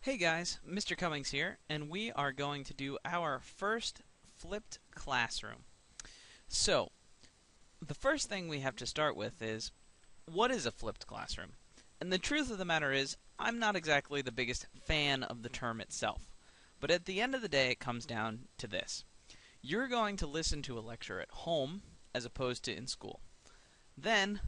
Hey guys, Mr. Cummings here, and we are going to do our first flipped classroom. So, the first thing we have to start with is, what is a flipped classroom? And the truth of the matter is, I'm not exactly the biggest fan of the term itself. But at the end of the day, it comes down to this. You're going to listen to a lecture at home, as opposed to in school. Then,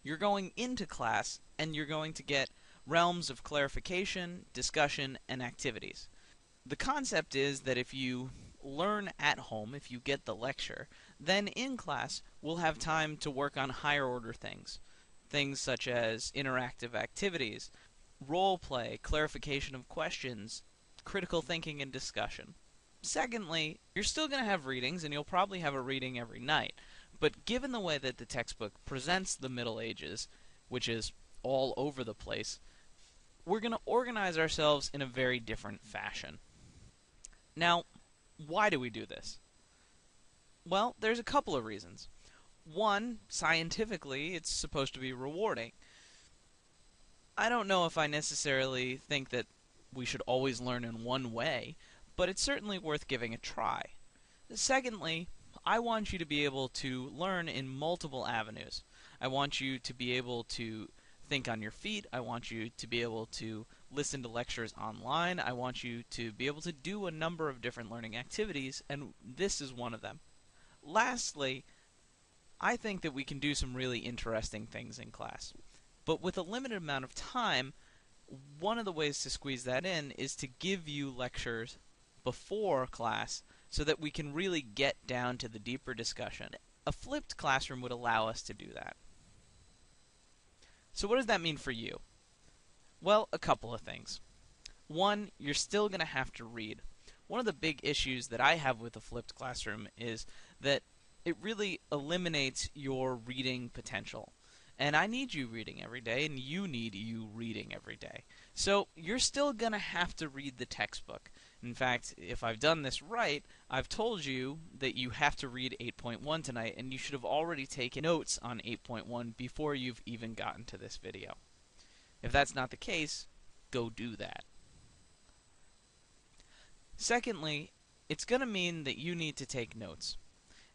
you're going into class, and you're going to get realms of clarification, discussion, and activities. The concept is that if you learn at home, if you get the lecture, then in class we'll have time to work on higher order things. Things such as interactive activities, role play, clarification of questions, critical thinking, and discussion. Secondly, you're still going to have readings, and you'll probably have a reading every night. But given the way that the textbook presents the Middle Ages, which is all over the place, we're going to organize ourselves in a very different fashion. Now, why do we do this? Well, there's a couple of reasons. One, scientifically, it's supposed to be rewarding. I don't know if I necessarily think that we should always learn in one way, but it's certainly worth giving a try. Secondly, I want you to be able to learn in multiple avenues. I want you to be able to think on your feet. I want you to be able to listen to lectures online. I want you to be able to do a number of different learning activities, and this is one of them. Lastly, I think that we can do some really interesting things in class. But with a limited amount of time, one of the ways to squeeze that in is to give you lectures before class so that we can really get down to the deeper discussion. A flipped classroom would allow us to do that. So what does that mean for you? Well, a couple of things. One, you're still going to have to read. One of the big issues that I have with a flipped classroom is that it really eliminates your reading potential. And I need you reading every day, and you need you reading every day. So you're still going to have to read the textbook. In fact, if I've done this right, I've told you that you have to read 8.1 tonight, and you should have already taken notes on 8.1 before you've even gotten to this video. If that's not the case, go do that. Secondly, it's going to mean that you need to take notes.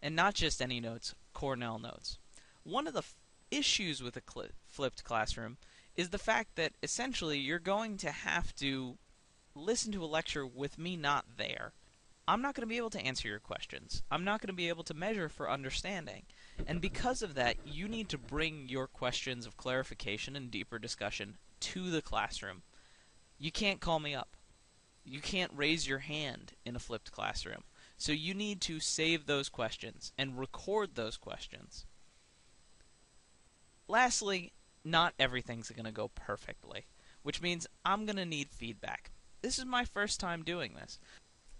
And not just any notes, Cornell notes. One of the issues with a flipped classroom is the fact that essentially you're going to have to listen to a lecture with me not there. I'm not going to be able to answer your questions. I'm not going to be able to measure for understanding. And because of that, you need to bring your questions of clarification and deeper discussion to the classroom. You can't call me up. You can't raise your hand in a flipped classroom. So you need to save those questions and record those questions. Lastly, not everything's going to go perfectly, which means I'm going to need feedback. This is my first time doing this,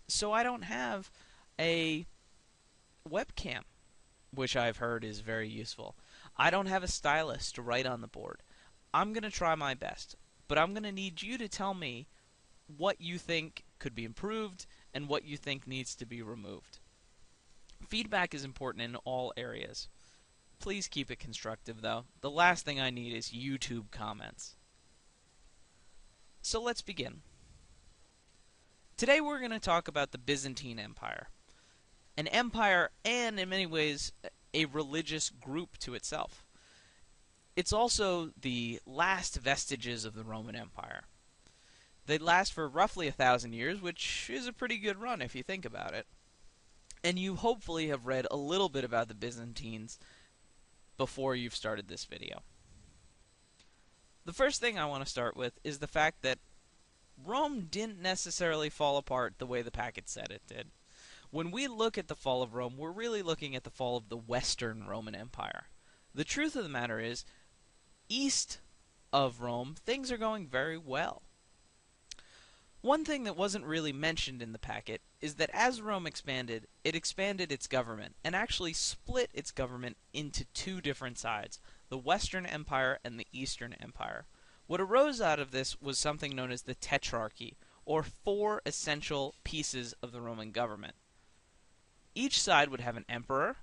so I don't have a webcam, which I've heard is very useful. I don't have a stylus to write on the board. I'm going to try my best, but I'm going to need you to tell me what you think could be improved and what you think needs to be removed. Feedback is important in all areas. Please keep it constructive, though. The last thing I need is YouTube comments. So let's begin. Today we're going to talk about the Byzantine Empire. An empire and, in many ways, a religious group to itself. It's also the last vestiges of the Roman Empire. They last for roughly 1,000 years, which is a pretty good run if you think about it. And you hopefully have read a little bit about the Byzantines before you've started this video. The first thing I want to start with is the fact that Rome didn't necessarily fall apart the way the packet said it did. When we look at the fall of Rome, we're really looking at the fall of the Western Roman Empire. The truth of the matter is, east of Rome, things are going very well. One thing that wasn't really mentioned in the packet is that as Rome expanded, it expanded its government, and actually split its government into two different sides, the Western Empire and the Eastern Empire. What arose out of this was something known as the Tetrarchy, or 4 essential pieces of the Roman government. Each side would have an emperor,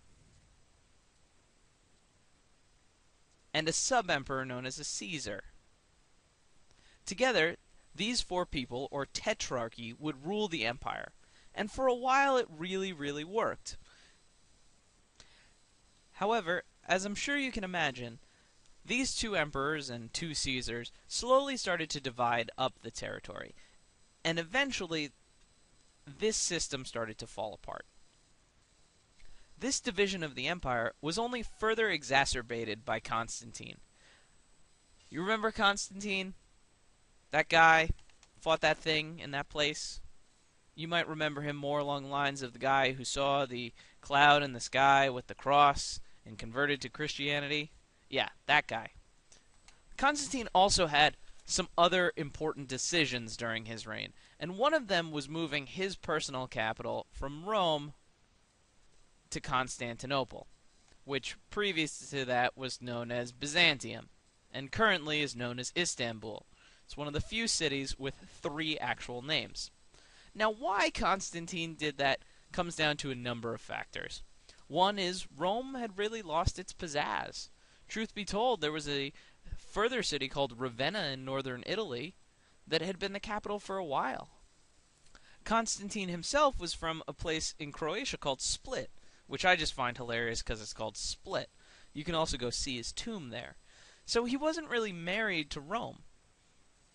and a sub-emperor known as a Caesar. Together, These four people, or tetrarchy, would rule the empire. And for a while it really, really worked. However, as I'm sure you can imagine, these two emperors and two Caesars slowly started to divide up the territory, and eventually this system started to fall apart. This division of the empire was only further exacerbated by Constantine. You remember Constantine? That guy fought that thing in that place? You might remember him more along the lines of the guy who saw the cloud in the sky with the cross and converted to Christianity. Yeah, that guy. Constantine also had some other important decisions during his reign, and one of them was moving his personal capital from Rome to Constantinople, which previous to that was known as Byzantium, and currently is known as Istanbul. It's one of the few cities with 3 actual names. Now, why Constantine did that comes down to a number of factors. One is Rome had really lost its pizzazz. Truth be told, there was a further city called Ravenna in northern Italy that had been the capital for a while. Constantine himself was from a place in Croatia called Split, which I just find hilarious because it's called Split. You can also go see his tomb there. So he wasn't really married to Rome.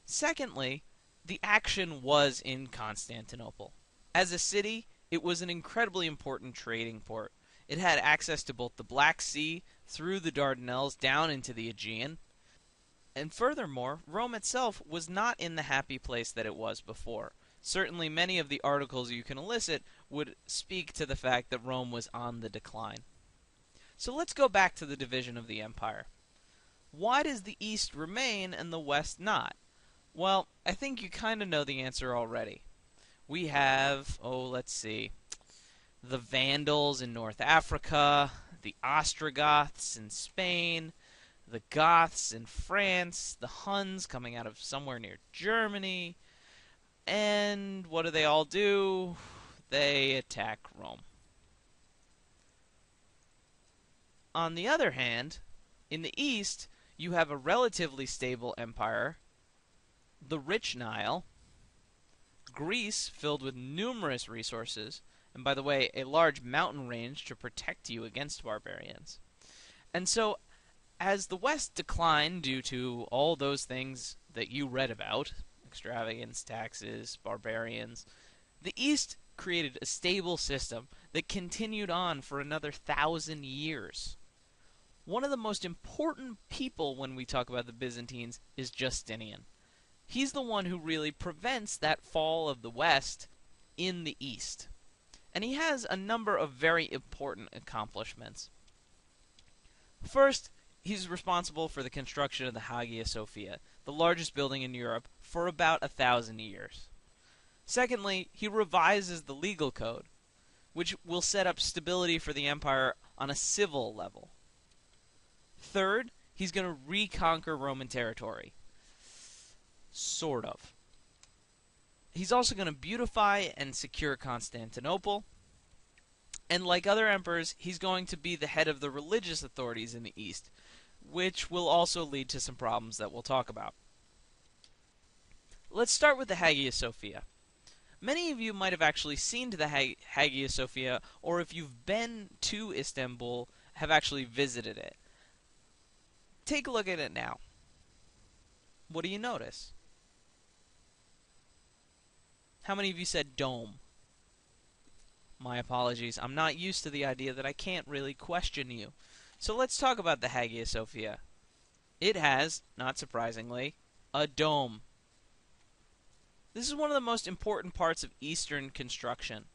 Secondly, the action was in Constantinople. As a city, it was an incredibly important trading port. It had access to both the Black Sea, through the Dardanelles, down into the Aegean. And furthermore, Rome itself was not in the happy place that it was before. Certainly many of the articles you can elicit would speak to the fact that Rome was on the decline. So let's go back to the division of the empire. Why does the East remain and the West not? Well, I think you kind of know the answer already. We have, let's see, the Vandals in North Africa, the Ostrogoths in Spain, the Goths in France, the Huns coming out of somewhere near Germany, and what do they all do? They attack Rome. On the other hand, in the East, you have a relatively stable empire, the rich Nile, Greece filled with numerous resources, and by the way, a large mountain range to protect you against barbarians. And so, as the West declined due to all those things that you read about, extravagance, taxes, barbarians, the East created a stable system that continued on for another 1,000 years. One of the most important people when we talk about the Byzantines is Justinian. He's the one who really prevents that fall of the West in the East. And he has a number of very important accomplishments. First, he's responsible for the construction of the Hagia Sophia, the largest building in Europe, for about 1,000 years. Secondly, he revises the legal code, which will set up stability for the empire on a civil level. Third, he's going to reconquer Roman territory. Sort of. He's also going to beautify and secure Constantinople. And like other emperors, he's going to be the head of the religious authorities in the East, which will also lead to some problems that we'll talk about. Let's start with the Hagia Sophia. Many of you might have actually seen to the Hagia Sophia, or if you've been to Istanbul, have actually visited it. Take a look at it now. What do you notice? How many of you said dome? My apologies. I'm not used to the idea that I can't really question you. So let's talk about the Hagia Sophia. It has, not surprisingly, a dome. This is one of the most important parts of Eastern construction.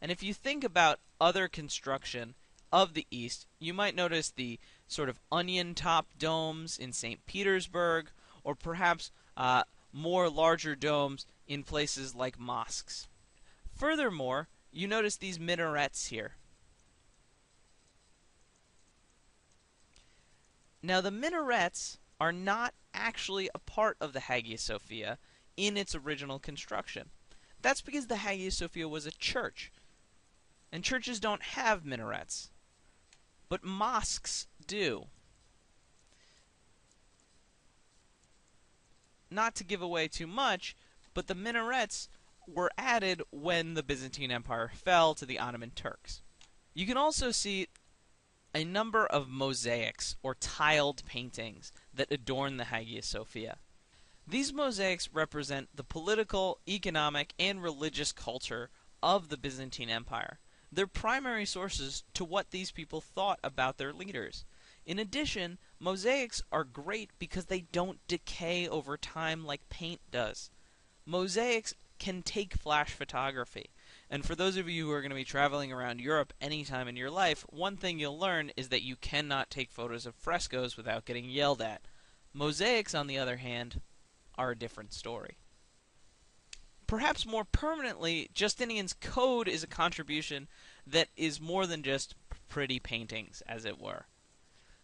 And if you think about other construction of the East, you might notice the sort of onion top domes in St. Petersburg, or perhaps more larger domes in places like mosques. Furthermore, you notice these minarets here. Now, the minarets are not actually a part of the Hagia Sophia in its original construction. That's because the Hagia Sophia was a church, and churches don't have minarets, but mosques do. Not to give away too much, but the minarets were added when the Byzantine Empire fell to the Ottoman Turks. You can also see a number of mosaics or tiled paintings that adorn the Hagia Sophia. These mosaics represent the political, economic, and religious culture of the Byzantine Empire. They're primary sources to what these people thought about their leaders. In addition, mosaics are great because they don't decay over time like paint does. Mosaics can take flash photography. And for those of you who are going to be traveling around Europe anytime in your life, one thing you'll learn is that you cannot take photos of frescoes without getting yelled at. Mosaics, on the other hand, are a different story. Perhaps more permanently, Justinian's code is a contribution that is more than just pretty paintings, as it were.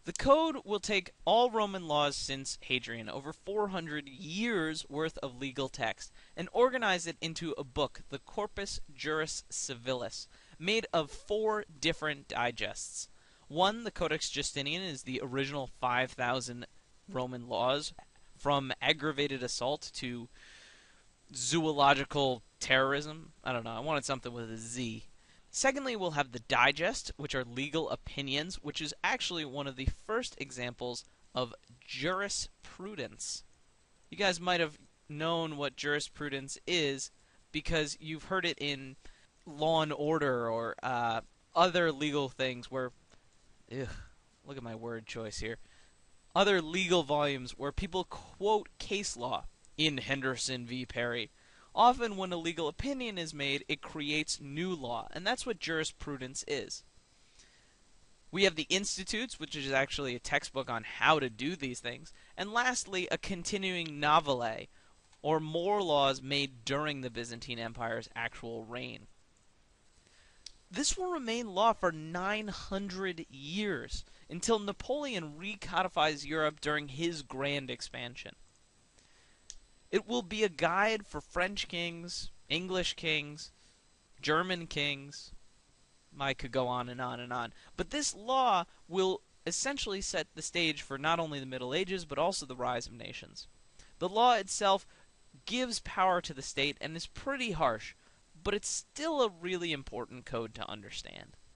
The code will take all Roman laws since Hadrian, over 400 years worth of legal text, and organize it into a book, the Corpus Juris Civilis, made of 4 different digests. One, the Codex Justinian, is the original 5,000 Roman laws, from aggravated assault to zoological terrorism. I don't know, I wanted something with a Z. Secondly, we'll have the digest, which are legal opinions, which is actually one of the first examples of jurisprudence. You guys might have known what jurisprudence is because you've heard it in Law and Order or other legal things where... look at my word choice here. Other legal volumes where people quote case law in Henderson v. Perry. Often when a legal opinion is made, it creates new law, and that's what jurisprudence is. We have the Institutes, which is actually a textbook on how to do these things, and lastly, a continuing novelle, or more laws made during the Byzantine Empire's actual reign. This will remain law for 900 years, until Napoleon recodifies Europe during his grand expansion. It will be a guide for French kings, English kings, German kings. I could go on and on and on. But this law will essentially set the stage for not only the Middle Ages, but also the rise of nations. The law itself gives power to the state and is pretty harsh, but it's still a really important code to understand.